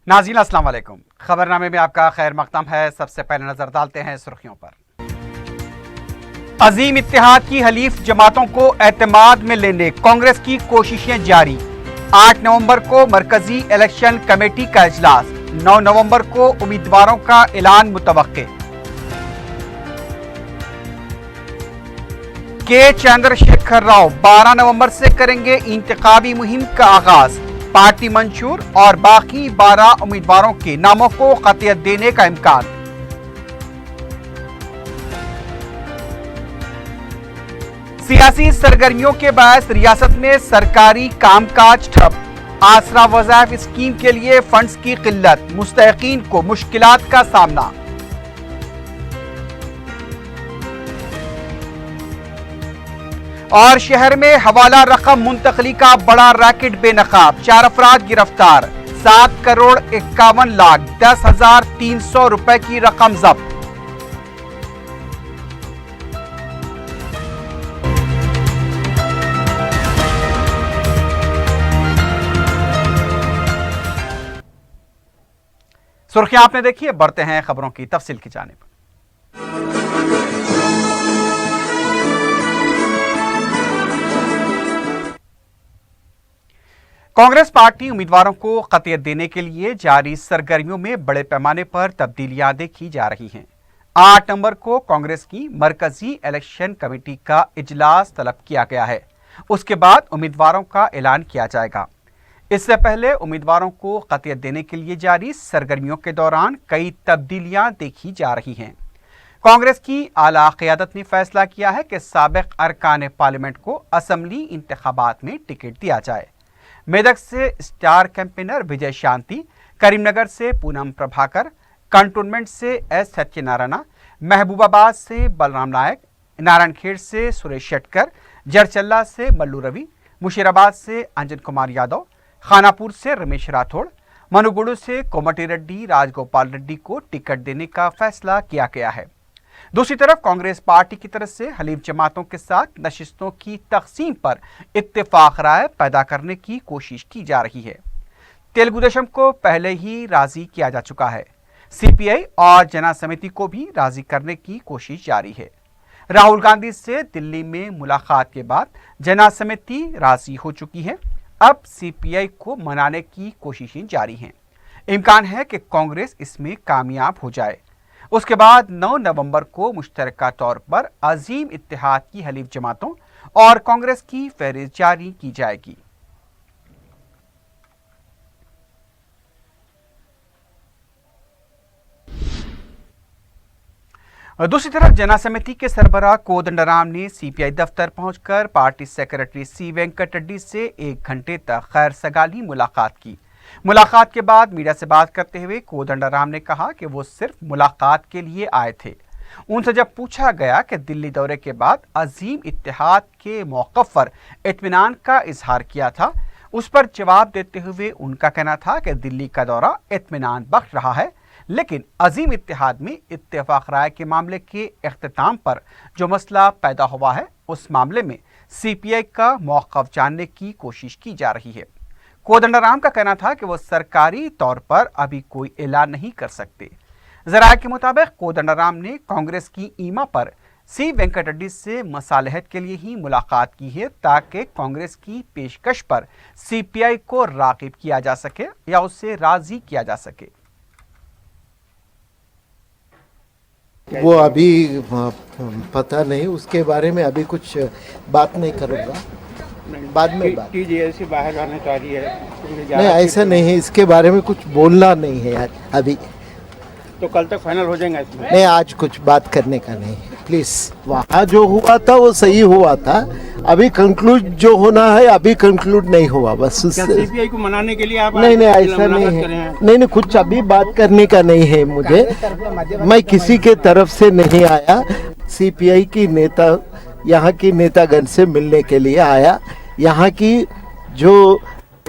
नाज़रीन अस्सलाम वालेकुम। खबरनामे में आपका खैर मकदम है। सबसे पहले नजर डालते हैं सुर्खियों पर। अजीम इत्तेहाद की हलीफ जमातों को एतमाद में लेने कांग्रेस की कोशिशें जारी। 8 नवंबर को मरकजी इलेक्शन कमेटी का इजलास, 9 नवंबर को उम्मीदवारों का ऐलान मुतवक्के। के चंद्रशेखर राव 12 नवंबर से करेंगे इंतखाबी मुहिम का आगाज। पार्टी मंशूर और बाकी 12 उम्मीदवारों के नामों को खतियत देने का इम्कान। सियासी सरगर्मियों के बायस रियासत में सरकारी कामकाज ठप। आसरा वज़ाइफ स्कीम के लिए फंड्स की किल्लत, मुस्तहिकीन को मुश्किलात का सामना। और शहर में हवाला रकम मुंतकली का बड़ा रैकेट बेनकाब, 4 अफराद गिरफ्तार, 7,51,10,300 रुपए की रकम जब्त। सुर्खियां आपने देखी है, बढ़ते हैं खबरों की तफसील की जानिब। कांग्रेस पार्टी उम्मीदवारों को खतियत देने के लिए जारी सरगर्मियों में बड़े पैमाने पर तब्दीलियां देखी जा रही हैं। 8 नवंबर को कांग्रेस की मरकजी इलेक्शन कमेटी का इजलास तलब किया गया है। उसके बाद उम्मीदवारों का ऐलान किया जाएगा। इससे पहले उम्मीदवारों को खतियत देने के लिए जारी सरगर्मियों के दौरान कई तब्दीलियां देखी जा रही हैं। कांग्रेस की आला क़यादत ने फैसला किया है कि साबिक़ अरकान पार्लियामेंट को असम्बली इंतखाबात में टिकट दिया जाए। मेदक से स्टार कैंपेनर विजय शांति, करीमनगर से पूनम प्रभाकर, कंटोनमेंट से एस सत्यनारायण, महबूबाबाद से बलराम नायक, नारायणखेड़ से सुरेश शेट्टर, जरचल्ला से मल्लू रवि, मुशीराबाद से अंजन कुमार यादव, खानापुर से रमेश राठौड़, मनुगुड़ू से कोमटी रेड्डी राजगोपाल रेड्डी को टिकट देने का फैसला किया गया है। दूसरी तरफ कांग्रेस पार्टी की तरफ से हलीफ जमातों के साथ नशिस्तों की तकसीम पर इत्तेफाक राय पैदा करने की कोशिश की जा रही है। तेलुगु देशम को पहले ही राजी किया जा चुका है। सीपीआई और जना समिति को भी राजी करने की कोशिश जारी है। राहुल गांधी से दिल्ली में मुलाकात के बाद जना समिति राजी हो चुकी है। अब सीपीआई को मनाने की कोशिशें जारी हैं। इम्कान है कि कांग्रेस इसमें कामयाब हो जाए। उसके बाद 9 नवंबर को मुश्तरका तौर पर अजीम इत्तेहाद की हलीफ जमातों और कांग्रेस की फहरिस्त जारी की जाएगी। दूसरी तरफ जना समिति के सरबराह कोदंडराम ने सीपीआई दफ्तर पहुंचकर पार्टी सेक्रेटरी सी वेंकट रेड्डी से 1 घंटे तक खैर सगाली मुलाकात की। मुलाकात के बाद मीडिया से बात करते हुए कोदंडराम ने कहा कि वो सिर्फ मुलाकात के लिए आए थे। उनसे जब पूछा गया कि दिल्ली दौरे के बाद अजीम इत्तेहाद के मौक़िफ़ पर इत्मीनान का इजहार किया था, उस पर जवाब देते हुए उनका कहना था कि दिल्ली का दौरा इत्मीनान बख्श रहा है, लेकिन अजीम इत्तेहाद में इत्तेफाक राय के मामले के इख्तिताम पर जो मसला पैदा हुआ है, उस मामले में सीपीआई का मौक़िफ़ जानने की कोशिश की जा रही है। कोदंडराम का कहना था कि वो सरकारी तौर पर अभी कोई ऐलान नहीं कर सकते। ज़राए के मुताबिक कोदंडराम ने कांग्रेस की ईमा पर सी वेंकट रेड्डी से मसालहत के लिए ही मुलाकात की है, ताकि कांग्रेस की पेशकश पर सीपीआई को राग़िब किया जा सके या उससे राज़ी किया जा सके। वो अभी पता नहीं, उसके बारे में अभी कुछ बात नहीं करूँगा, बाद में बात। टीजेएल से बाहर आना चाह रही है। नहीं, ऐसा नहीं है, इसके बारे में कुछ बोलना नहीं है यार अभी। तो कल तक फाइनल हो जाएगा इसमें? नहीं, आज कुछ बात करने का नहीं है प्लीज़। वहाँ जो हुआ था वो सही हुआ था, अभी कंक्लूड जो होना है अभी कंक्लूड नहीं हुआ बस उससे। सीपीआई को मनाने के लिए आप? नहीं ऐसा नहीं है, नहीं कुछ अभी बात करने का नहीं है मुझे। मैं किसी के तरफ से नहीं आया, सीपीआई की नेता यहाँ की नेतागण से मिलने के लिए आया। यहाँ की जो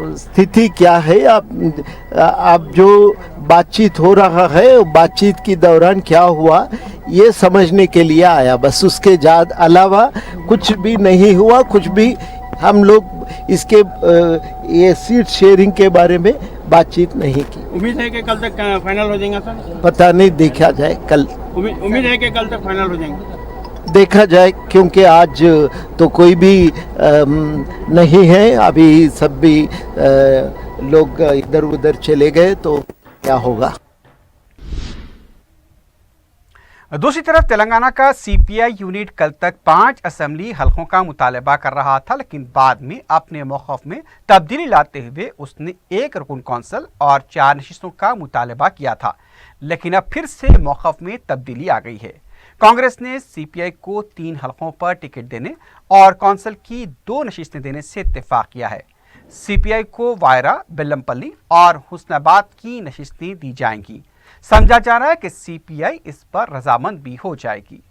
स्थिति क्या है, आप जो बातचीत हो रहा है, बातचीत के दौरान क्या हुआ, ये समझने के लिए आया बस। उसके अलावा कुछ भी नहीं हुआ, कुछ भी हम लोग इसके ये सीट शेयरिंग के बारे में बातचीत नहीं की। उम्मीद है कि कल तक फाइनल हो जाएगा सर। पता नहीं, देखा जाए कल। उम्मीद है कि कल तक फाइनल हो जाएंगे। देखा जाए, क्योंकि आज तो कोई भी नहीं है, अभी सब भी लोग इधर उधर चले गए, तो क्या होगा। दूसरी तरफ तेलंगाना का सीपीआई यूनिट कल तक 5 असेंबली हलकों का मुतालबा कर रहा था, लेकिन बाद में अपने मौक़िफ़ में तब्दीली लाते हुए उसने 1 रुकन कौंसल और 4 नशिस्तों का मुतालबा किया था। लेकिन अब फिर से मौक़िफ़ में तब्दीली आ गई है। कांग्रेस ने सीपीआई को 3 हलकों पर टिकट देने और कौंसल की 2 नशिस्तें देने से इत्तेफाक किया है। सीपीआई को वायरा, बेल्लमपल्ली और हुस्नाबाद की नशिस्तें दी जाएंगी। समझा जा रहा है कि सीपीआई इस पर रजामंद भी हो जाएगी।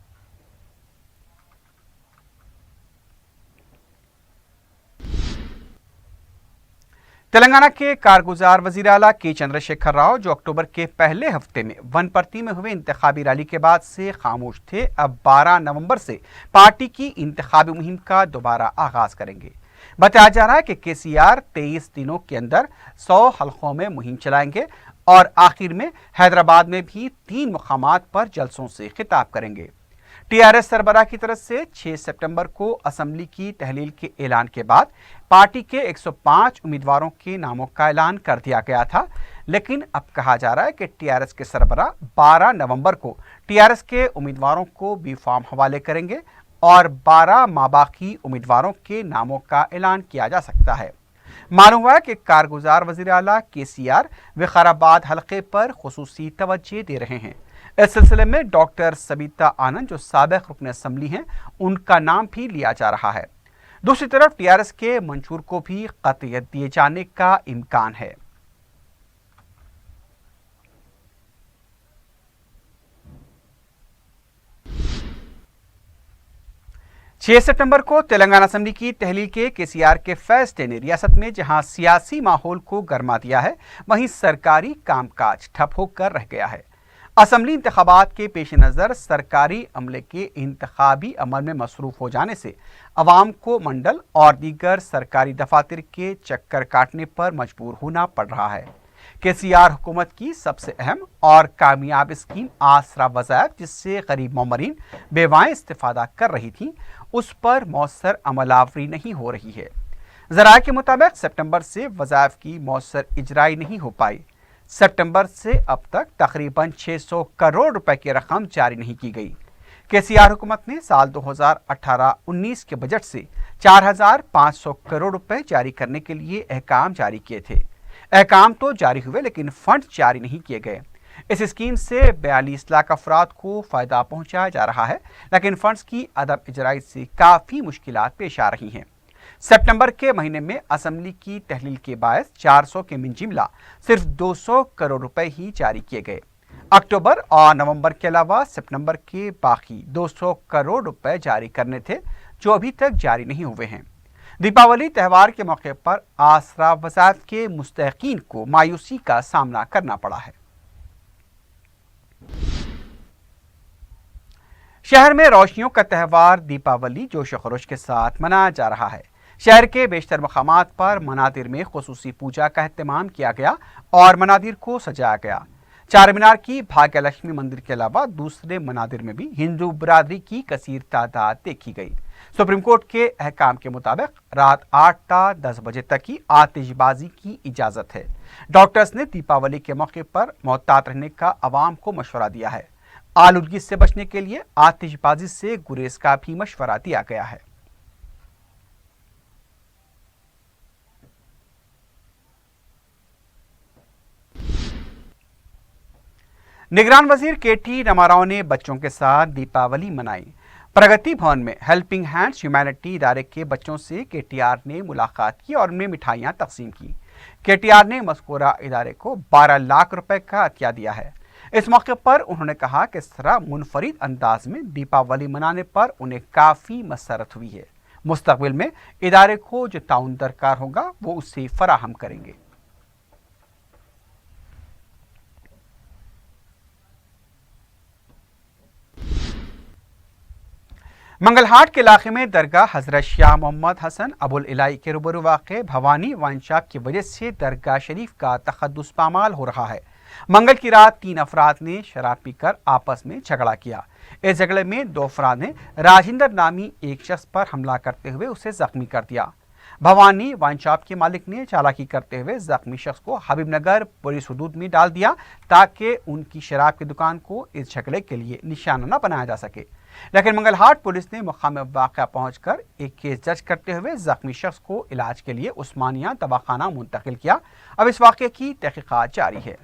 तेलंगाना के कारगुजार वजीर आला के चंद्रशेखर राव, जो अक्टूबर के पहले हफ्ते में वनपर्ती में हुए इंतखाबी रैली के बाद से खामोश थे, अब 12 नवंबर से पार्टी की इंतखाबी मुहिम का दोबारा आगाज करेंगे। बताया जा रहा है कि केसीआर 23 दिनों के अंदर 100 हलकों में मुहिम चलाएंगे और आखिर में हैदराबाद में भी 3 मुकामात पर जलसों से खिताब करेंगे। टीआरएस सरबराह की तरफ से 6 सितंबर को असेंबली की तहलील के ऐलान के बाद पार्टी के 105 उम्मीदवारों के नामों का ऐलान कर दिया गया था, लेकिन अब कहा जा रहा है कि टीआरएस के सरबराह 12 नवंबर को टीआरएस के उम्मीदवारों को बी फॉर्म हवाले करेंगे और 12 माबाकी उम्मीदवारों के नामों का ऐलान किया जा सकता है। मालूम हुआ है कि कारगुजार वज़ीर आला केसीआर विकाराबाद हलके पर खुसूसी तवज्जो दे रहे हैं। इस सिलसिले में डॉक्टर सबिता आनंद, जो साबिक रुकन असेंबली हैं, उनका नाम भी लिया जा रहा है। दूसरी तरफ टीआरएस के मंशूर को भी कतईयत दिए जाने का इम्कान है। 6 सितंबर को तेलंगाना असेंबली की तहलील के केसीआर के फैसले ने रियासत में जहां सियासी माहौल को गर्मा दिया है, वहीं सरकारी कामकाज ठप होकर रह गया है। असेंबली इंतखाबात के पेश नज़र सरकारी अमले के इंतखाबी अमल में मसरूफ हो जाने से अवाम को मंडल और दीगर सरकारी दफातर के चक्कर काटने पर मजबूर होना पड़ रहा है। केसीआर हुकूमत की सबसे अहम और कामयाब स्कीम आसरा वज़ाइफ, जिससे गरीब मौमरीन बेवाएं इस्तेफादा कर रही थी, उस पर मौसर अमलावरी नहीं हो रही है। ज़राए के मुताबिक सितंबर से वज़ाइफ की मौसर इजराई नहीं हो पाई। सितंबर से अब तक तकरीबन 600 करोड़ रुपए की रकम जारी नहीं की गई। केसीआर हुकूमत ने साल 2018-19 के बजट से 4500 करोड़ रुपए जारी करने के लिए अहकाम जारी किए थे। अहकाम तो जारी हुए, लेकिन फंड जारी नहीं किए गए। इस स्कीम से 42 लाख अफराद को फायदा पहुंचाया जा रहा है, लेकिन फंड्स की अदब इजराई से काफी मुश्किलात पेश आ रही हैं। सितंबर के महीने में असेंबली की तहलील के बायस 400 के मिनजिमला सिर्फ 200 करोड़ रुपए ही जारी किए गए। अक्टूबर और नवंबर के अलावा सितंबर के बाकी 200 करोड़ रुपए जारी करने थे, जो अभी तक जारी नहीं हुए हैं। दीपावली त्यौहार के मौके पर आसरा वज़ाइफ के मुस्तहिकीन को मायूसी का सामना करना पड़ा है। शहर में रोशनियों का त्यौहार दीपावली जोश खरोश के साथ मनाया जा रहा है। शहर के बेशतर मकामात पर मनादिर में खुसूसी पूजा का एहतमाम किया गया और मनादिर को सजाया गया। चार मीनार की भाग्य लक्ष्मी मंदिर के अलावा दूसरे मनादिर में भी हिंदू बरादरी की कसीर तादाद देखी गई। सुप्रीम कोर्ट के अहकाम के मुताबिक रात 8 ता 10 बजे तक की आतिशबाजी की इजाजत है। डॉक्टर्स ने दीपावली के मौके पर मोहतात रहने का आवाम को मशवरा दिया है। आलूदगी से बचने के लिए आतिशबाजी से गुरेज का भी मशवरा दिया गया है। निगरान वजीर केटी रामाराव ने बच्चों के साथ दीपावली मनाई। प्रगति भवन में हेल्पिंग हैंड्स ह्यूमैनिटी इदारे के बच्चों से केटीआर ने मुलाकात की और उन्हें मिठाइयां तकसीम की। केटीआर ने मज़कूरा इदारे को 12 लाख रुपए का अतिया दिया है। इस मौके पर उन्होंने कहा कि इस तरह मुनफरिद अंदाज में दीपावली मनाने पर उन्हें काफ़ी मसरत हुई है। मुस्तकबिल में इदारे को जो ताउन दरकार होगा वो उसे फराहम करेंगे। मंगलहाट के इलाके में दरगाह हजरत शाह मोहम्मद हसन अबुल इलाई के रूबरू वाक़े भवानी वांचा की वजह से दरगाह शरीफ का तखद्दुस पामाल हो रहा है। मंगल की रात 3 अफराद ने शराब पीकर आपस में झगड़ा किया। इस झगड़े में 2 अफराद ने राजिंदर नामी एक शख्स पर हमला करते हुए उसे जख्मी कर दिया। भवानी वाइनशॉप के मालिक ने चालाकी करते हुए जख्मी शख्स को हबीबनगर पुलिस हदूद में डाल दिया ताकि उनकी शराब की दुकान को इस झगड़े के लिए निशाना न बनाया जा सके। लेकिन मंगलहाट पुलिस ने मुकाम वाक़या पहुंचकर एक केस दर्ज करते हुए जख्मी शख्स को इलाज के लिए उस्मानिया दवाखाना मुंतकिल किया। अब इस वाक़े की तहकीकात जारी है।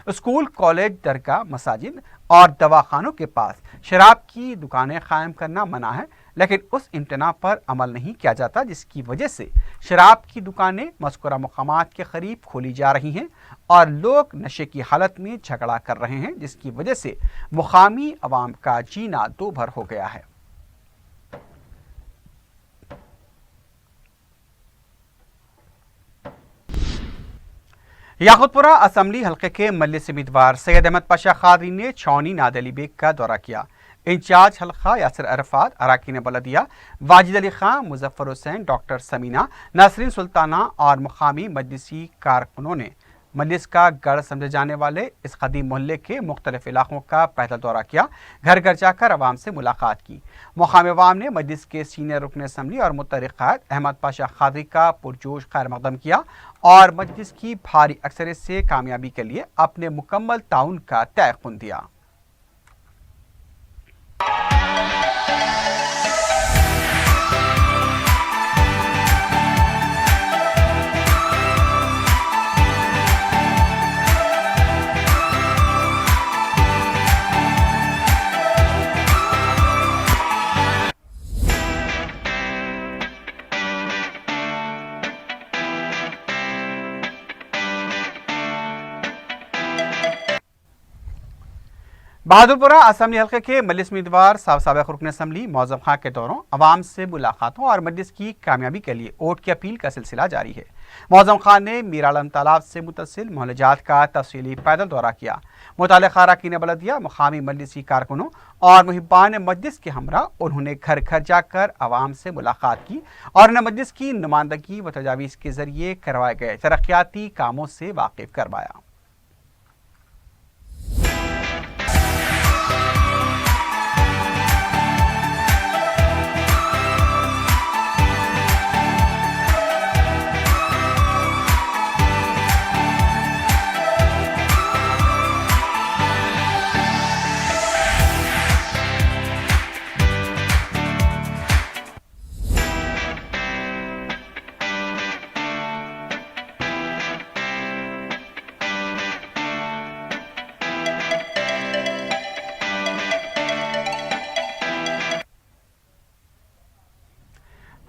स्कूल, कॉलेज, दरगाह, मसाजिद और दवाखानों के पास शराब की दुकानें कायम करना मना है, लेकिन उस इम्तना पर अमल नहीं किया जाता, जिसकी वजह से शराब की दुकानें मज़कूरा मकामात के करीब खोली जा रही हैं और लोग नशे की हालत में झगड़ा कर रहे हैं, जिसकी वजह से मुकामी अवाम का जीना दूभर हो गया है। याकूतपुरा असम्बली हल्के के मजलिस उम्मीदवार सैयद अहमद पाशा खादरी ने छौनी नादली बेग का दौरा किया। इंचार्ज हल्का यासिर अरफात, अराकीन बलदिया वाजिद अली खान, मुजफ्फर हुसैन, डॉक्टर समीना, नासरीन सुल्ताना और मुकामी मजलिसी कारकुनों ने मजलिस का गढ़ समझे जाने वाले इस कदीम मोहल्ले के मुख्तलिफ इलाकों का पैदल दौरा किया। घर घर जाकर अवाम से मुलाकात की। मुकामी अवाम ने मजलिस के सीनियर रुकन असम्बली और मुतहर्रिक कायद अहमद पाशा खादरी का पुरजोश खैर मकदम किया और मजलिस की भारी अक्सरियत से कामयाबी के लिए अपने मुकम्मल ताउन का तयक़ुन दिया। बहादुरपुरा असम्बली हल्के के मजलिस उम्मीदवार साबिक़ रुकन असम्बली मौज़म खां के दौरों अवाम से मुलाकातों और मजलिस की कामयाबी के लिए वोट की अपील का सिलसिला जारी है। मौज़म खान ने मीर आलम तालाब से मुतसिल मोहल्लाजात का तफसीली पैदल दौरा किया। मुताल्लिक़ा अराकीन बलदिया, मुकामी मजलिसी कारकुनों और मुहिब्बान मजलिस के हमरा उन्होंने घर घर जाकर अवाम से मुलाकात की और उन्हें मजलिस की नुमाइंदगी व तजावीज़ के जरिए करवाए गए तरक्याती कामों से वाकिफ करवाया।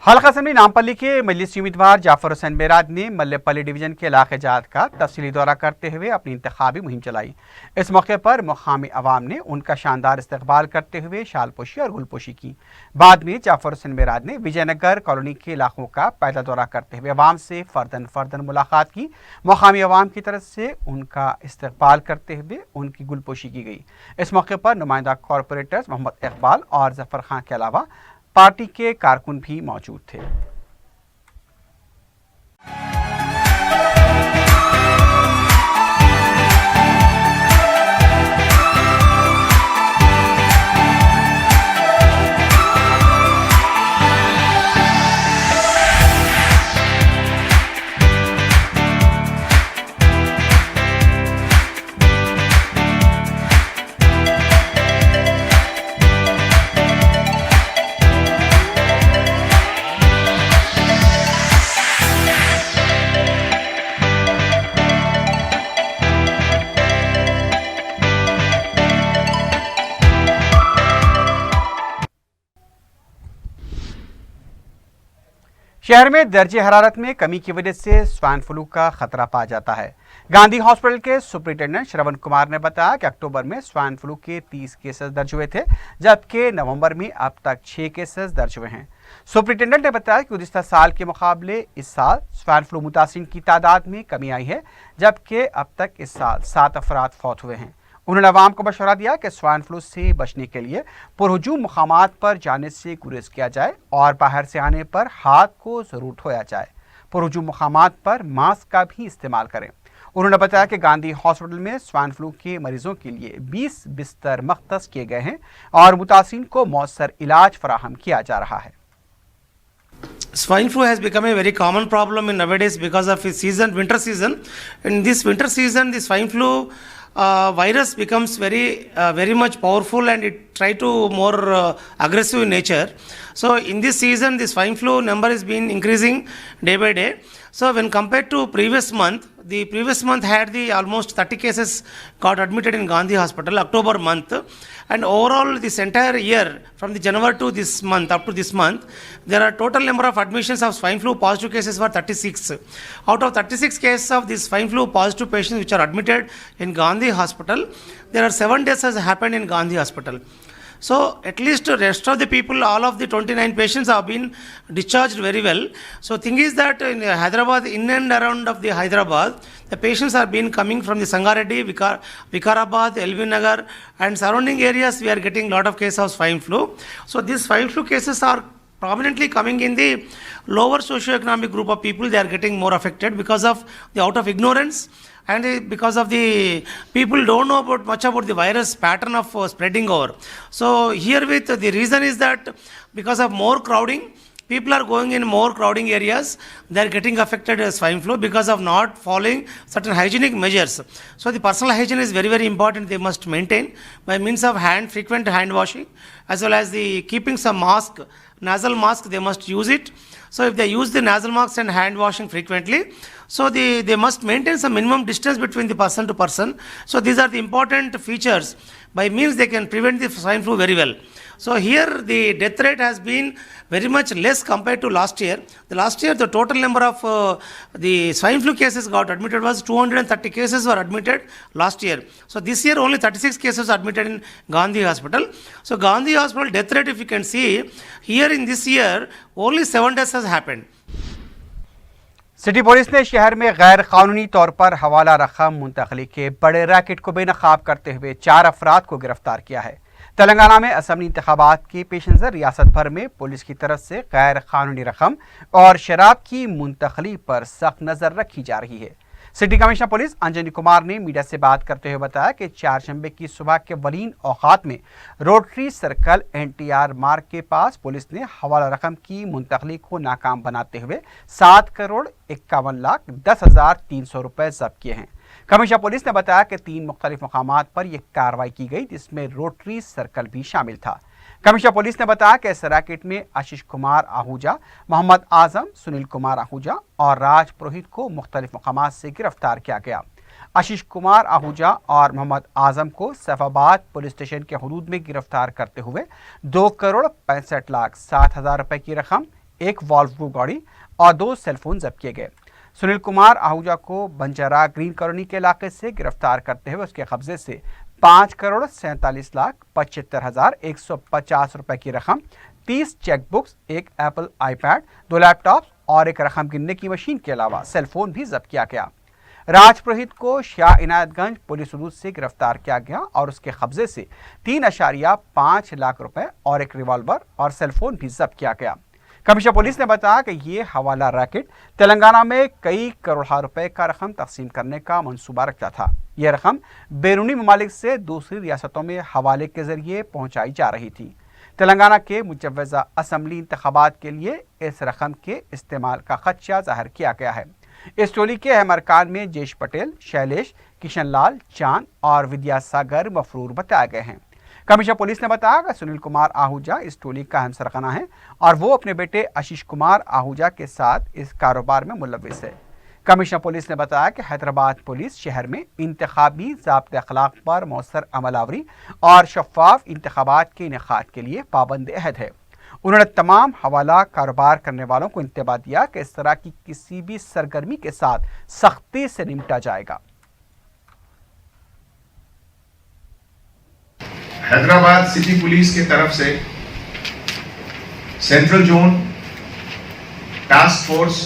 हल्का असम्बली नामपल्ली के मजलिसी उम्मीदवार जाफर हुसैन बेराद ने मल्लेपल्ली डिवीजन के इलाके जात का तफसीली दौरा करते हुए अपनी इंतखाबी मुहिम चलाई। इस मौके पर मुकामी अवाम ने उनका शानदार इस्तकबाल करते हुए शालपोशी और गुलपोशी की। बाद में जाफर हुसैन बेराद ने विजयनगर कॉलोनी के इलाकों का पैदल दौरा करते हुए अवाम से फर्दन मुलाकात की। मुकामी अवाम की तरफ से उनका इस्तकबाल करते हुए उनकी गुलपोशी की गई। इस मौके पर नुमाइंदा कॉरपोरेटर्स मोहम्मद इकबाल और जफर खां के अलावा पार्टी के कारकुन भी मौजूद थे। शहर में दर्जे हरारत में कमी की वजह से स्वाइन फ्लू का खतरा पाया जाता है। गांधी हॉस्पिटल के सुपरिटेंडेंट श्रवण कुमार ने बताया कि अक्टूबर में स्वाइन फ्लू के 30 केसेस दर्ज हुए थे, जबकि नवंबर में अब तक 6 केसेस दर्ज हुए हैं। सुपरिटेंडेंट ने बताया कि गुज़िश्ता साल के मुकाबले इस साल स्वाइन फ्लू मुतासिरीन की तादाद में कमी आई है, जबकि अब तक इस साल 7 अफराद फौत हुए हैं। उन्होंने आवाम को मशवरा दिया कि स्वाइन फ्लू से बचने के लिए पुरहजूम मुकामात पर जाने से गुरेज किया जाए और बाहर से आने पर हाथ को ज़रूर धोया जाए। पुरहजूम मुकामात पर मास्क का भी इस्तेमाल करें। उन्होंने बताया कि गांधी हॉस्पिटल में स्वाइन फ्लू के मरीजों के लिए 20 बिस्तर मख्तस किए गए हैं और मुतासिरीन को मौसर इलाज फराहम किया जा रहा है। Swine flu has become a very common problem in nowadays because of its season, winter season. In this winter season, the swine flu virus becomes very much powerful, and it try to more aggressive in nature. So in this season, the swine flu number is been increasing day by day. So when compared to previous month, the previous month had the almost 30 cases got admitted in Gandhi Hospital, October month, and overall this entire year from the January to this month, up to this month, there are total number of admissions of swine flu positive cases were 36. Out of 36 cases of these swine flu positive patients which are admitted in Gandhi Hospital, there are 7 deaths has happened in Gandhi Hospital. So at least the rest of the people, all of the 29 patients have been discharged very well. So thing is that in Hyderabad, in and around of the Hyderabad, the patients are been coming from the Sangareddy, Vikarabad, LV Nagar and surrounding areas. We are getting lot of cases of swine flu. So these swine flu cases are prominently coming in the lower socio-economic group of people. They are getting more affected because of the out of ignorance, and because of the people don't know much about the virus pattern of spreading over. So herewith the reason is that because of more crowding, people are going in more crowding areas, they are getting affected as swine flu because of not following certain hygienic measures. So the personal hygiene is very, very important. They must maintain by means of frequent hand washing, as well as the keeping some mask, nasal mask, they must use it. So if they use the nasal masks and hand washing frequently, so they must maintain some minimum distance between the person to person. So these are the important features by means they can prevent the swine flu very well. So here the death rate has been very much less compared to last year. The last year the total number of the swine flu cases got admitted was 230 cases were admitted last year. So this year only 36 cases admitted in Gandhi Hospital. So Gandhi Hospital death rate, if you can see here in this year, only 7 deaths has happened. City police ने शहर में गैर कानूनी तौर पर हवाला रकम मुंतकली के बड़े रैकेट को बेनकाब करते हुए 4 अफराद को गिरफ्तार किया है। तेलंगाना में असम्बली इंतखाबात के पेश नज़र रियासत भर में पुलिस की तरफ से गैर कानूनी रकम और शराब की मुंतकली पर सख्त नज़र रखी जा रही है। City commissioner police Anjani Kumar ने मीडिया से बात करते हुए बताया कि 4 शंबे की सुबह के वलीन औकात में रोटरी सर्कल NTR मार्ग के पास पुलिस ने हवाला रकम की मुंतकली को नाकाम बनाते हुए 7,51,10,300 रुपए जब्त किए हैं। कमिश्नर पुलिस ने बताया कि 3 मुख्तलिफ मकामात पर यह कार्रवाई की गई, जिसमें रोटरी सर्कल भी शामिल था। कमिश्नर पुलिस ने बताया कि इस रैकेट में आशीष कुमार आहूजा, मोहम्मद आजम, सुनील कुमार आहूजा और राज पुरोहित को मुख्तलिफ मकामात से गिरफ्तार किया गया। आशीष कुमार आहूजा और मोहम्मद आजम को सैफाबाद पुलिस स्टेशन के हदूद में गिरफ्तार करते हुए 2,65,07,000 रुपए की रकम, 1 वॉल्वो गाड़ी और 2 सेलफोन जब्त किए गए। सुनील कुमार आहूजा को बंजारा ग्रीन कॉलोनी के इलाके से गिरफ्तार करते हुए उसके कब्जे से 5,47,75,150 रुपए की रकम, 30 cheque books, 1 Apple iPad, 2 laptop और 1 रकम गिनने की मशीन के अलावा सेलफोन भी जब्त किया गया। राज पुरोहित को शाह इनायतगंज पुलिस हदूद से गिरफ्तार किया गया और उसके कब्जे से 3.5 लाख रुपए और 1 रिवॉल्वर और सेलफोन भी जब्त किया गया। कमिश्नर पुलिस ने बताया कि ये हवाला रैकेट तेलंगाना में कई करोड़ रुपए का रकम तकसीम करने का मंसूबा रखता था। यह रकम बैरूनी ममालिक से दूसरी रियासतों में हवाले के जरिए पहुंचाई जा रही थी। तेलंगाना के मुजव्वज़ा असम्बली इंतखाबात के लिए इस रकम के इस्तेमाल का खदशा जाहिर किया गया है। इस टोली के अहम अरकान में जेश पटेल, शैलेश, किशन लाल, चांद और विद्यासागर मफरूर बताए गए हैं। कमिश्नर पुलिस ने बताया कि सुनील कुमार आहूजा इस टोली का अहम सरगना है और वो अपने बेटे आशीष कुमार आहूजा के साथ इस कारोबार में मुलव्विस है। कमिश्नर पुलिस ने बताया कि हैदराबाद पुलिस शहर में इंतखाबी ज़ाब्ते अखलाक पर मौसर अमलावरी और शफाफ इंतखाबात के इनेकाद के लिए पाबंद अहद है। उन्होंने तमाम हवाला कारोबार करने वालों को इंतबाह दिया कि इस तरह की किसी भी सरगर्मी के साथ सख्ती से निपटा जाएगा। हैदराबाद सिटी पुलिस की तरफ से सेंट्रल जोन टास्क फोर्स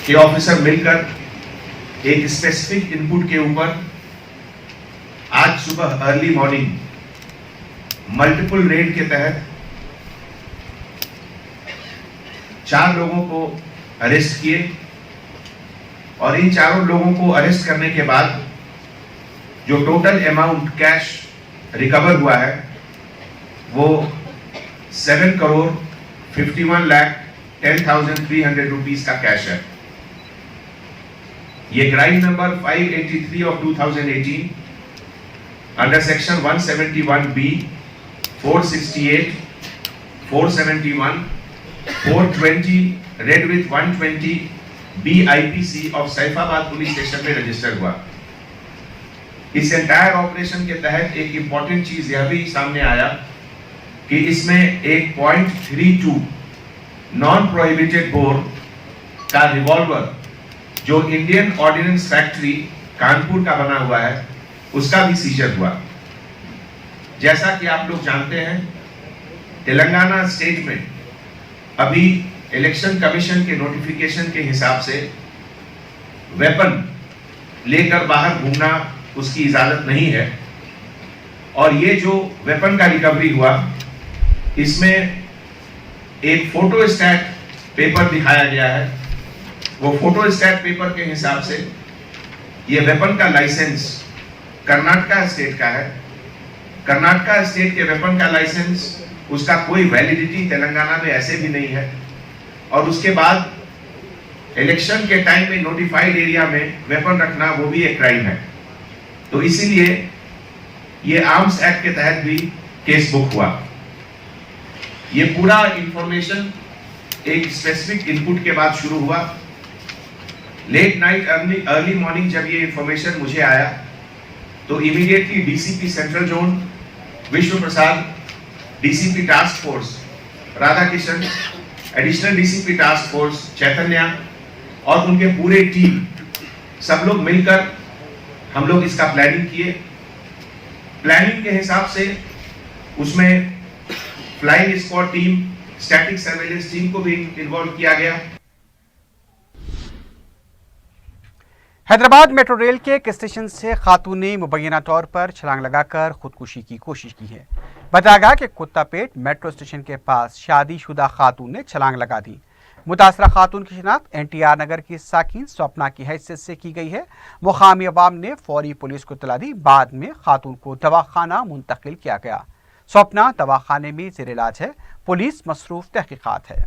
के ऑफिसर मिलकर एक स्पेसिफिक इनपुट के ऊपर आज सुबह अर्ली मॉर्निंग मल्टीपल रेड के तहत 4 लोगों को अरेस्ट किए और इन चारों लोगों को अरेस्ट करने के बाद जो टोटल अमाउंट कैश रिकवर हुआ है वो 7,51,10,300 रुपीस का कैश है। ये crime number 583 of 2018 under section 171B, 468, 471, 420 red with 120 BIPC of Saifabad police station में रजिस्टर हुआ। इस एंटायर ऑपरेशन के तहत एक इंपॉर्टेंट चीज यह भी सामने आया कि इसमें एक .32 नॉन प्रोहिबिटेड बोर का रिवॉल्वर जो इंडियन ऑर्डिनेंस फैक्ट्री कानपुर का बना हुआ है उसका भी सीजर हुआ। जैसा कि आप लोग जानते हैं तेलंगाना स्टेट में अभी इलेक्शन कमीशन के नोटिफिकेशन के हिसाब से वेपन लेकर बाहर घूमना उसकी इजाजत नहीं है और ये जो वेपन का रिकवरी हुआ इसमें एक फोटो स्टैट पेपर दिखाया गया है। वो फोटो स्टैट पेपर के हिसाब से ये वेपन का लाइसेंस कर्नाटका स्टेट का है। कर्नाटका स्टेट के वेपन का लाइसेंस उसका कोई वैलिडिटी तेलंगाना में ऐसे भी नहीं है और उसके बाद इलेक्शन के टाइम में नोटिफाइड एरिया में वेपन रखना वो भी एक क्राइम है। तो इसीलिए ये आर्म्स एक्ट के तहत भी केस बुक हुआ। ये पूरा इंफॉर्मेशन एक स्पेसिफिक इनपुट के बाद शुरू हुआ। लेट नाइट अर्ली मॉर्निंग जब ये इंफॉर्मेशन मुझे आया तो immediately DCP central zone Vishwa Prasad, DCP task force Radha Kishan, additional DCP task force Chaitanya और उनके पूरे टीम सब लोग मिलकर हम लोग इसका प्लानिंग किए। प्लानिंग के हिसाब से उसमें flying squad team, static surveillance team को भी इन्वॉल्व किया गया। हैदराबाद मेट्रो रेल के एक स्टेशन से खातून ने मुबैना तौर पर छलांग लगाकर खुदकुशी की कोशिश की है। बताया गया कि कुत्तापेट मेट्रो स्टेशन के पास शादीशुदा खातून ने छलांग लगा दी। मुतासरा खातून की शिनाख्त NTR नगर की साकिन स्वप्ना की हैसियत से की गई है। मुकामी अवाम ने फौरी पुलिस को इत्तला दी। बाद में खातून को दवाखाना मुंतकिल किया गया। स्वप्ना दवाखाने में ज़ेर इलाज है। पुलिस मसरूफ तहकीकात है।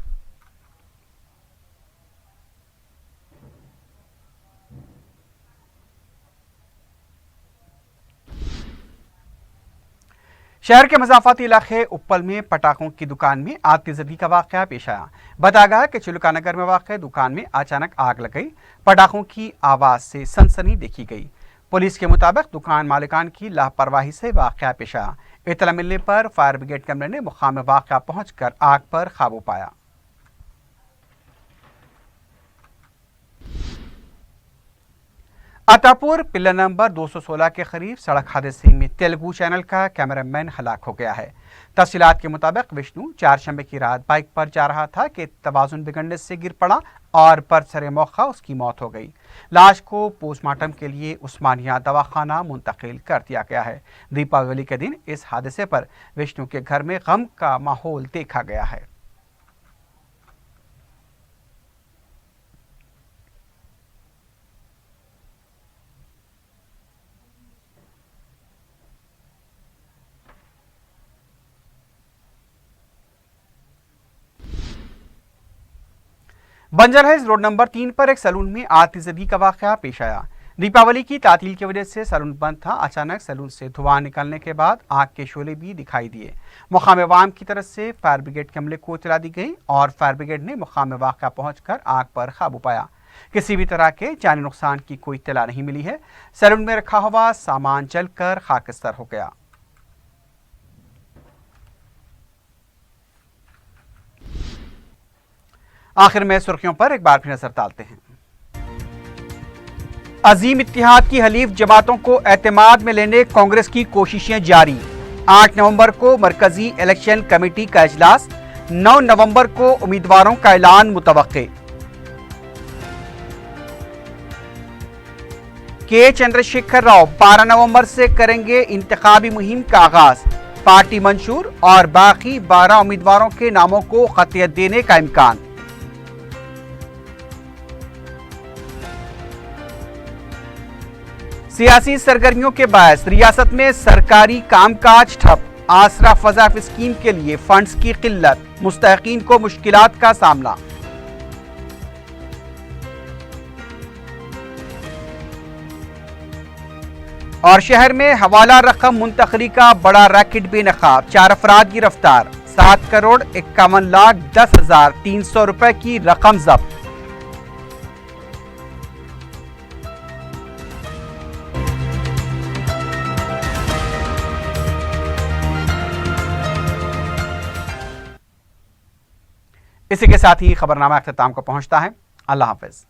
शहर के मज़ाफ़ाती इलाके उप्पल में पटाखों की दुकान में आतिशबाज़ी का वाक़या पेश आया। बताया गया कि चिलका नगर में वाक़ दुकान में अचानक आग लग गई। पटाखों की आवाज़ से सनसनी देखी गई। पुलिस के मुताबिक दुकान मालिकान की लापरवाही से वाक़या पेश आया। इत्तला मिलने पर फायर ब्रिगेड कैमरे ने मुकाम वाक़या पहुंचकर आग पर काबू पाया। अतापुर पिल्लर नंबर 216 के करीब सड़क हादसे में तेलुगु चैनल का कैमरामैन हलाक हो गया है। तफसीलात के मुताबिक विष्णु 4 शंबे की रात बाइक पर जा रहा था कि तवाज़ुन बिगड़ने से गिर पड़ा और बरसरे मौका उसकी मौत हो गई। लाश को पोस्टमार्टम के लिए उस्मानिया दवाखाना मुंतकिल कर दिया गया है। दीपावली के दिन इस हादसे पर विष्णु के घर में गम का माहौल देखा गया है। बंजरहज रोड नंबर 3 पर एक सैलून में आतिशबाज़ी का वाक़या पेश आया। दीपावली की तातील की वजह से सैलून बंद था। अचानक सैलून से धुआं निकलने के बाद आग के शोले भी दिखाई दिए। मुकामी अवाम की तरफ से फायर ब्रिगेड के अमले को इत्तला दी गई और फायर ब्रिगेड ने मुकाम वाक़या पहुंचकर आग पर काबू पाया। किसी भी तरह के जानी नुकसान की कोई इत्तला नहीं मिली है। सैलून में रखा हुआ सामान जलकर खाकस्तर हो गया। आखिर में सुर्खियों पर एक बार फिर नजर डालते हैं। अजीम इत्तिहाद की हलीफ जमातों को एतमाद में लेने कांग्रेस की कोशिशें जारी। 8 नवंबर को मरकजी इलेक्शन कमेटी का इजलास, 9 नवंबर को उम्मीदवारों का ऐलान मुतवक्के। के चंद्रशेखर राव 12 नवंबर से करेंगे इंतखाबी मुहिम का आगाज। पार्टी मंशूर और बाकी 12 उम्मीदवारों के नामों को खतियत देने का इम्कान। सियासी सरगर्मियों के बायस रियासत में सरकारी कामकाज ठप। आसरा फजाफ स्कीम के लिए फंड्स की किल्लत, मुस्तहिकीन को मुश्किलात का सामना। और शहर में हवाला रकम मुंतकली का बड़ा रैकेट बेनकाब, 4 अफराद गिरफ्तार, 7,51,10,300 रुपए की रकम जब्त। इसी के साथ ही खबरनामा अख्ताम को पहुंचता है। अल्लाह हाफिज।